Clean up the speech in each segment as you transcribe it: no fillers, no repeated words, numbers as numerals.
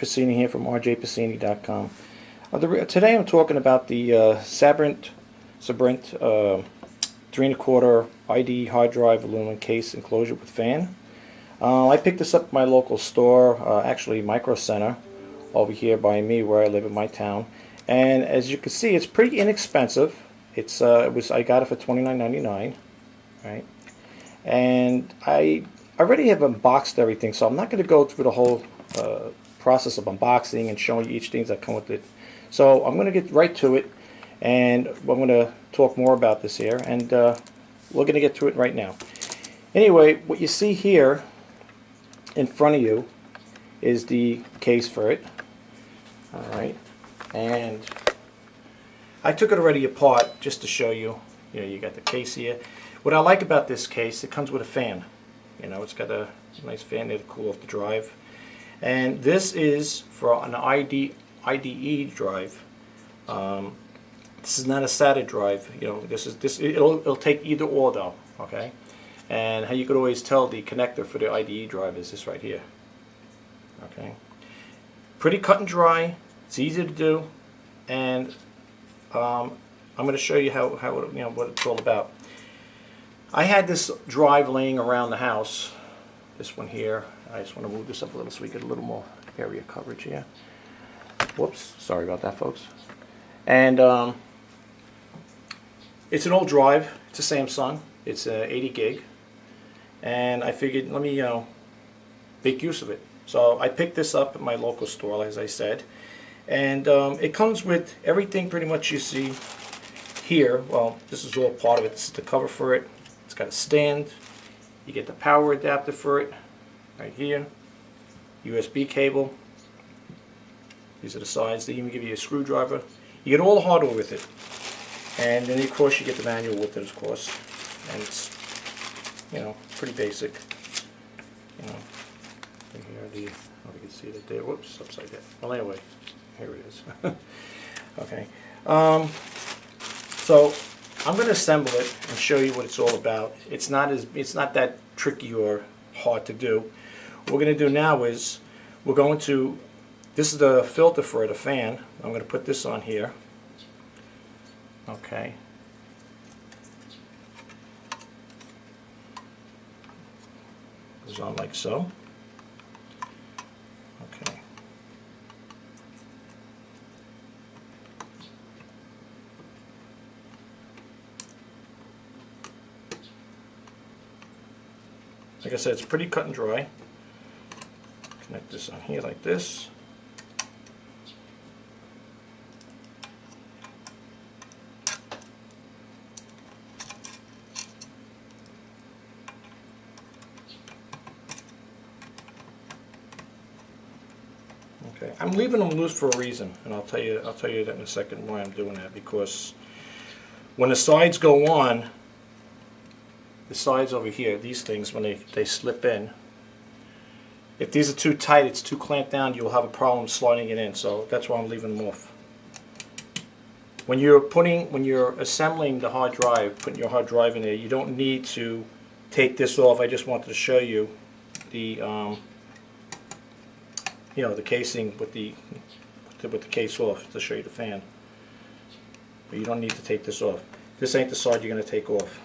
Pacini here from rjpacini.com. Today I'm talking about the Sabrent 3¼ IDE Hard Drive aluminum case enclosure with fan. I picked this up at my local store, actually Micro Center, over here by me where I live in my town. And as you can see, it's pretty inexpensive. I got it for $29.99, right? And I already have unboxed everything, so I'm not going to go through the whole process of unboxing and showing you each thing that come with it. So I'm going to get right to it, and I'm going to talk more about this here, and we're going to get to it right now. Anyway, what you see here in front of you is the case for it. All right, and I took it already apart just to show you. You know, you got the case here. What I like about this case, it comes with a fan. You know, it's got a nice fan there to cool off the drive. And this is for an IDE drive. This is not a SATA drive. You know, it'll take either or though. Okay, and how you could always tell the connector for the IDE drive is this right here. Okay, pretty cut and dry. It's easy to do, and I'm going to show you how what it's all about. I had this drive laying around the house. This one here. I just want to move this up a little so we get a little more area coverage here. Whoops, sorry about that, folks. And it's an old drive. It's a Samsung. It's 80 gig. And I figured, let me make use of it. So I picked this up at my local store, as I said. And it comes with everything pretty much you see here. Well, this is all part of it. This is the cover for it. It's got a stand. You get the power adapter for it right here. USB cable. These are the sides. They even give you a screwdriver. You get all the hardware with it. And then of course you get the manual with it, of course. And it's, you know, pretty basic. You know, and here are the, oh, you can see that there. Whoops, upside down. Well, anyway, here it is. Okay. So I'm going to assemble it and show you what it's all about. It's not that tricky or hard to do. What we're going to do now is this is the filter for it, a fan. I'm going to put this on here. Okay. Goes on like so. Okay. Like I said, it's pretty cut and dry. Connect this on here like this. Okay, I'm leaving them loose for a reason, and I'll tell you that in a second why I'm doing that. Because when the sides go on, the sides over here, these things, when they slip in, if these are too tight, it's too clamped down, you'll have a problem sliding it in. So that's why I'm leaving them off. When you're assembling the hard drive, putting your hard drive in there, you don't need to take this off. I just wanted to show you the the casing with the case off to show you the fan. But you don't need to take this off. This ain't the side you're going to take off.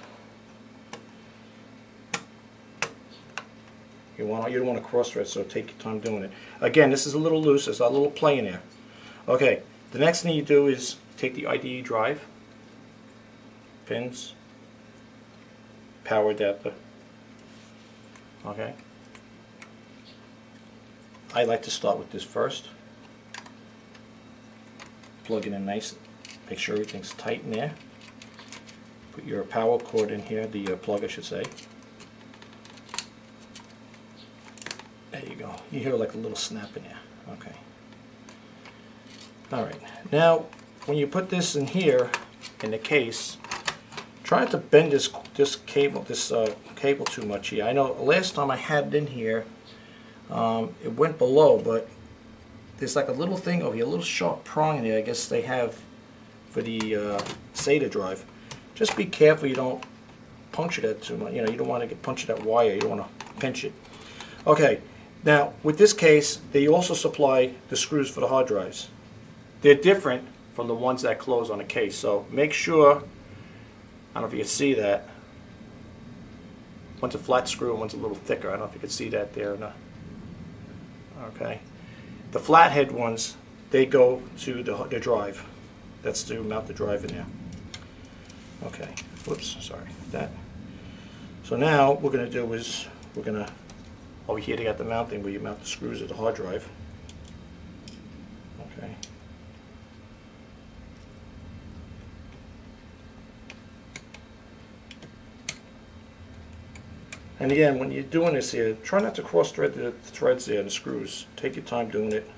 You don't want to cross thread, so take your time doing it. Again, this is a little loose. There's a little play in there. Okay, the next thing you do is take the IDE drive, pins, power adapter. Okay. I like to start with this first. Plug it in nice. Make sure everything's tight in there. Put your power cord in here, the plug I should say. There you go. You hear like a little snap in there. Okay. Alright. Now, when you put this in here, in the case, try not to bend this cable too much here. I know last time I had it in here, it went below, but there's like a little thing over here, a little sharp prong in there, I guess they have for the SATA drive. Just be careful you don't puncture that too much. You know, you don't want to puncture that wire. You don't want to pinch it. Okay, Now, with this case, they also supply the screws for the hard drives. They're different from the ones that close on the case, so make sure, I don't know if you can see that, one's a flat screw and one's a little thicker. I don't know if you can see that there or not. Okay. The flathead ones, they go to the drive. That's to mount the drive in there. Okay. Whoops, sorry. That. So now what we're going to do is we're going to, over here they got the mounting where you mount the screws of the hard drive. Okay. And again, when you're doing this here, try not to cross thread the threads there, the screws. Take your time doing it.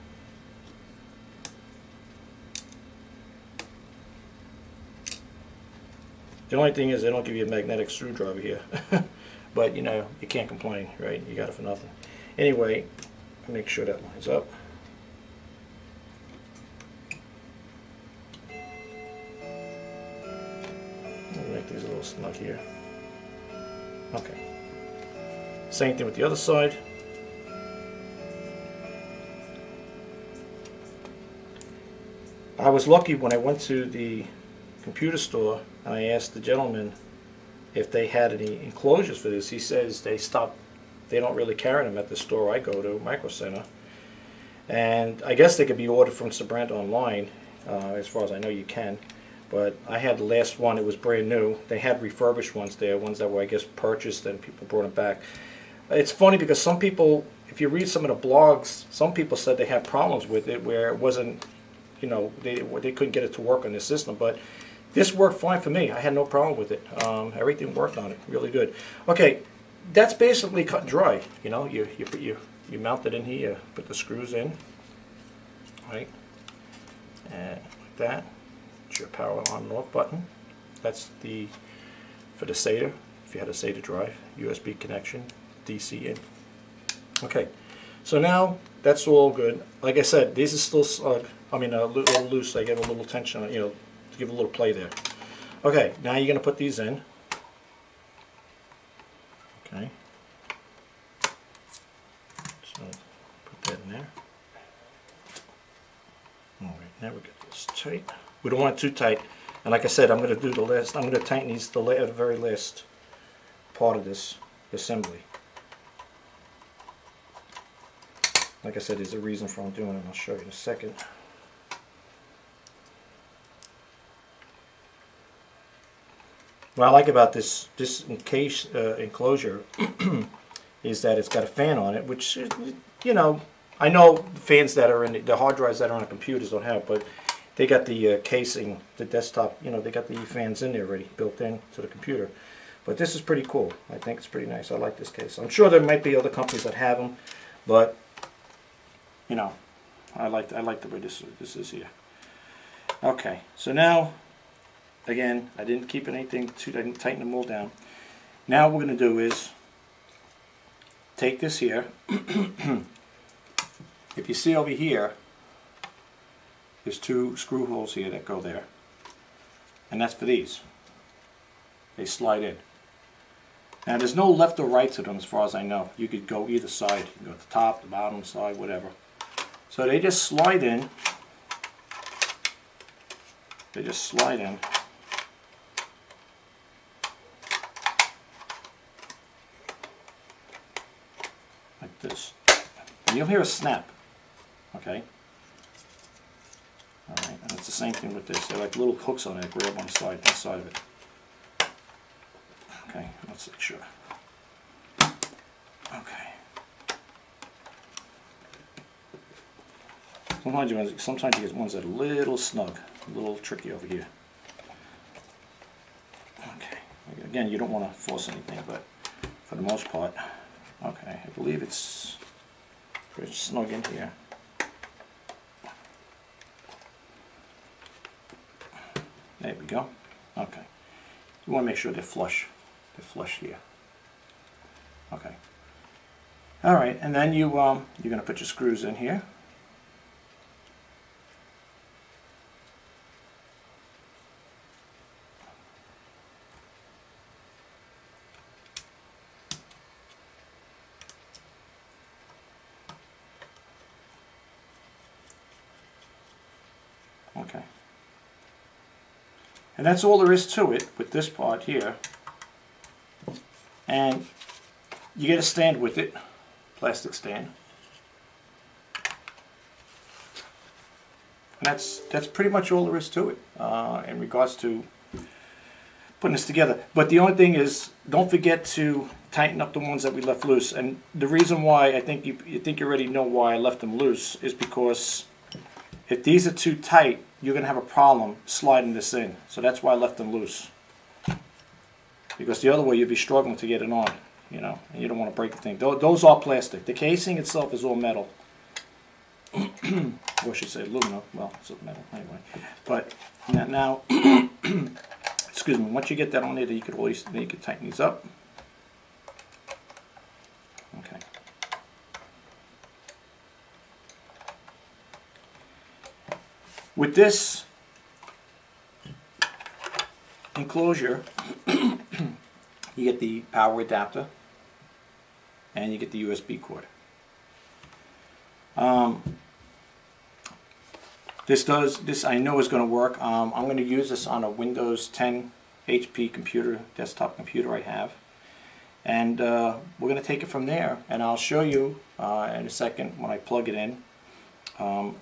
The only thing is they don't give you a magnetic screwdriver here. But you know, you can't complain, right? You got it for nothing. Anyway, make sure that lines up. I'll make these a little snug here. Okay. Same thing with the other side. I was lucky when I went to the computer store and I asked the gentleman if they had any enclosures for this. He says they don't really carry them at the store I go to, Micro Center. And I guess they could be ordered from Sabrent online, as far as I know you can. But I had the last one, it was brand new. They had refurbished ones there, ones that were I guess purchased and people brought them back. It's funny because some people, if you read some of the blogs, some people said they had problems with it where it wasn't, you know, they couldn't get it to work on the system. But this worked fine for me. I had no problem with it. Everything worked on it really good. Okay, that's basically cut and dry. You know, you mount it in here, you put the screws in, right, and like that. It's your power on and off button. That's for the SATA. If you had a SATA drive, USB connection, DC in. Okay, so now that's all good. Like I said, these are still a little loose. I get a little tension, you know, to give a little play there. Okay, now you're going to put these in. Okay, so put that in there. All right, now we get this tight. We don't want it too tight. And like I said, I'm going to do the last. I'm going to tighten these the very last part of this assembly. Like I said, there's a reason for I'm doing it. I'll show you in a second. What I like about this enclosure is that it's got a fan on it, which, you know, I know fans that are in the hard drives that are on the computers don't have, but they got the casing, the desktop, you know, they got the fans in there already built in to the computer. But this is pretty cool. I think it's pretty nice. I like this case. I'm sure there might be other companies that have them, but you know, I like the way this is here. Okay, so now, again, I didn't keep anything I didn't tighten them all down. Now what we're going to do is take this here. If you see over here, there's two screw holes here that go there, and that's for these. They slide in. Now there's no left or right to them as far as I know. You could go either side. You can go to the top, the bottom side, whatever. So they just slide in. They just slide in. Like this. And you'll hear a snap. Okay? Alright, and it's the same thing with this. They're like little hooks on it, grab on the side, inside of it. Okay, let's make sure. Okay. Sometimes you get ones that are a little snug, a little tricky over here. Okay. Again, you don't want to force anything, but for the most part, okay. I believe it's pretty snug in here. There we go. Okay. You want to make sure they're flush. They're flush here. Okay. All right, and then you're going to put your screws in here. Okay. And that's all there is to it with this part here. And you get a stand with it, plastic stand. And that's pretty much all there is to it in regards to putting this together. But the only thing is, don't forget to tighten up the ones that we left loose. And the reason why I think you already know why I left them loose is because if these are too tight, you're going to have a problem sliding this in. So that's why I left them loose. Because the other way you'd be struggling to get it on, you know, and you don't want to break the thing. Those are plastic. The casing itself is all metal. Or I should say aluminum. Well, it's metal anyway. But now, excuse me. Once you get that on there, you could tighten these up. Okay. With this enclosure, you get the power adapter and you get the USB cord. This I know is going to work. I'm going to use this on a Windows 10 HP computer, desktop computer I have, and we're going to take it from there. And I'll show you in a second when I plug it in how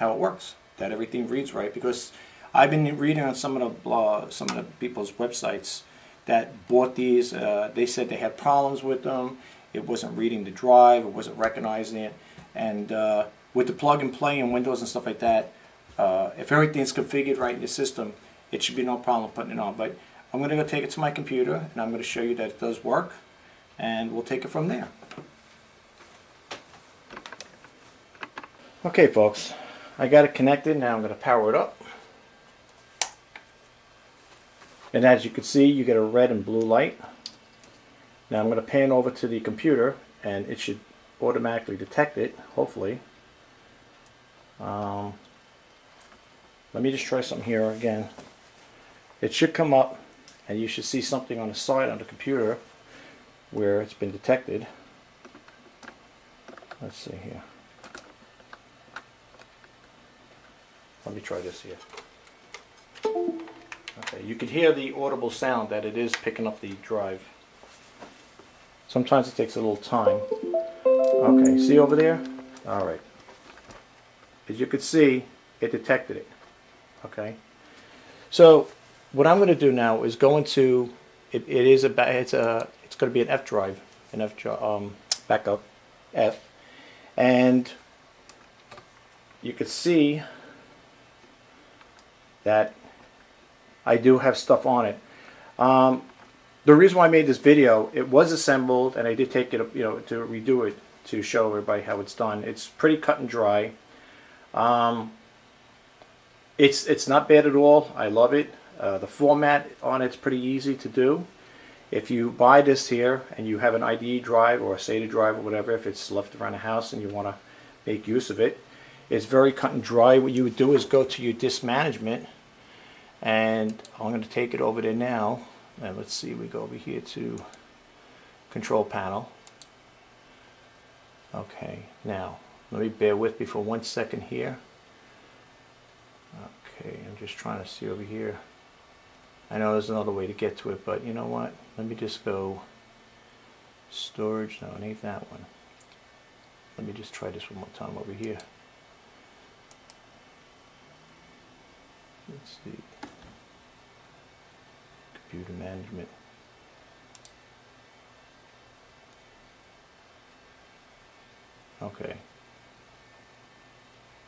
it works, that everything reads right. Because I've been reading on some of the people's websites that bought these. They said they had problems with them. It wasn't reading the drive. It wasn't recognizing it. And with the plug and play in Windows and stuff like that, if everything's configured right in the system, it should be no problem putting it on. But I'm going to go take it to my computer and I'm going to show you that it does work, and we'll take it from there. Okay folks, I got it connected. Now I'm going to power it up. And as you can see, you get a red and blue light. Now I'm going to pan over to the computer and it should automatically detect it, hopefully. Let me just try something here again. It should come up and you should see something on the side on the computer where it's been detected. Let's see here. Let me try this here. Okay, you can hear the audible sound that it is picking up the drive. Sometimes it takes a little time. Okay, see over there? Alright. As you can see, it detected it. Okay. So what I'm going to do now is go into it's going to be an F drive, backup F, and you can see that I do have stuff on it. The reason why I made this video, it was assembled and I did take it, you know, to redo it to show everybody how it's done. It's pretty cut and dry. It's not bad at all. I love it. The format on it's pretty easy to do. If you buy this here and you have an IDE drive or a SATA drive or whatever, if it's left around the house and you want to make use of it, it's very cut and dry. What you would do is go to your disk management, and I'm going to take it over there now. And let's see, we go over here to control panel. Okay, now let me bear with me for 1 second here. Okay, I'm just trying to see over here. I know there's another way to get to it, but you know what? Let me just go storage. No, it ain't that one. Let me just try this one more time over here. Let's see. Computer management. Okay.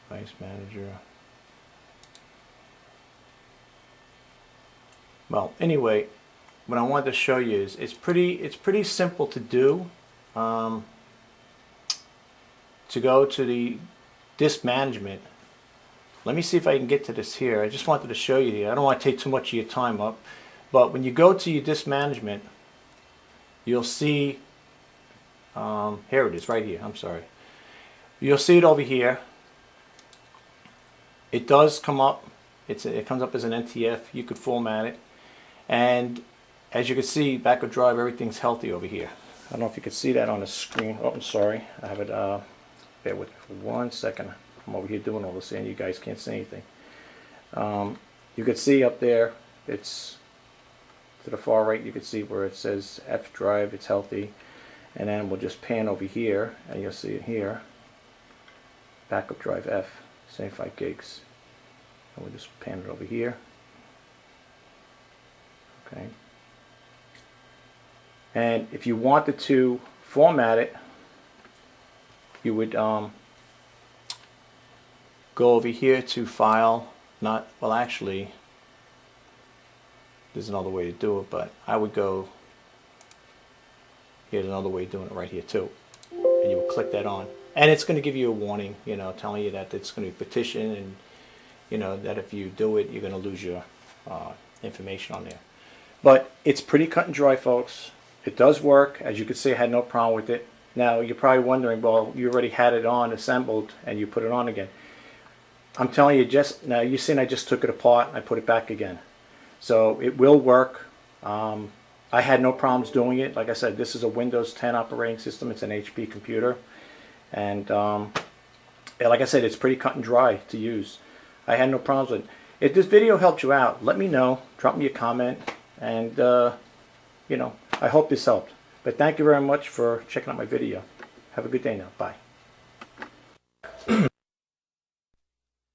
Device manager. Well, anyway, what I wanted to show you is it's pretty simple to do. To go to the disk management. Let me see if I can get to this here. I just wanted to show you. I don't want to take too much of your time up, but when you go to your disk management, you'll see. Here it is, right here. I'm sorry. You'll see it over here. It does come up. It comes up as an NTF. You could format it. And as you can see, backup drive, everything's healthy over here. I don't know if you can see that on the screen. Oh, I'm sorry. I have it, bear with me for 1 second. I'm over here doing all this and you guys can't see anything. You can see up there, it's to the far right, you can see where it says F drive, it's healthy. And then we'll just pan over here, and you'll see it here. Backup drive F, 75 gigs. And we'll just pan it over here. Okay. And if you wanted to format it, you would go over here to File. Well, actually, there's another way to do it, but I would go. Here's another way of doing it right here too. And you will click that on. And it's going to give you a warning, you know, telling you that it's going to be petition, and, you know, that if you do it, you're going to lose your information on there. But it's pretty cut and dry, folks. It does work. As you can see, I had no problem with it. Now, you're probably wondering, well, you already had it on, assembled, and you put it on again. I'm telling you, now you've seen I just took it apart and I put it back again. So it will work. I had no problems doing it. Like I said, this is a Windows 10 operating system. It's an HP computer. And like I said, it's pretty cut and dry to use. I had no problems with it. If this video helped you out, let me know. Drop me a comment. And, you know, I hope this helped. But thank you very much for checking out my video. Have a good day now. Bye.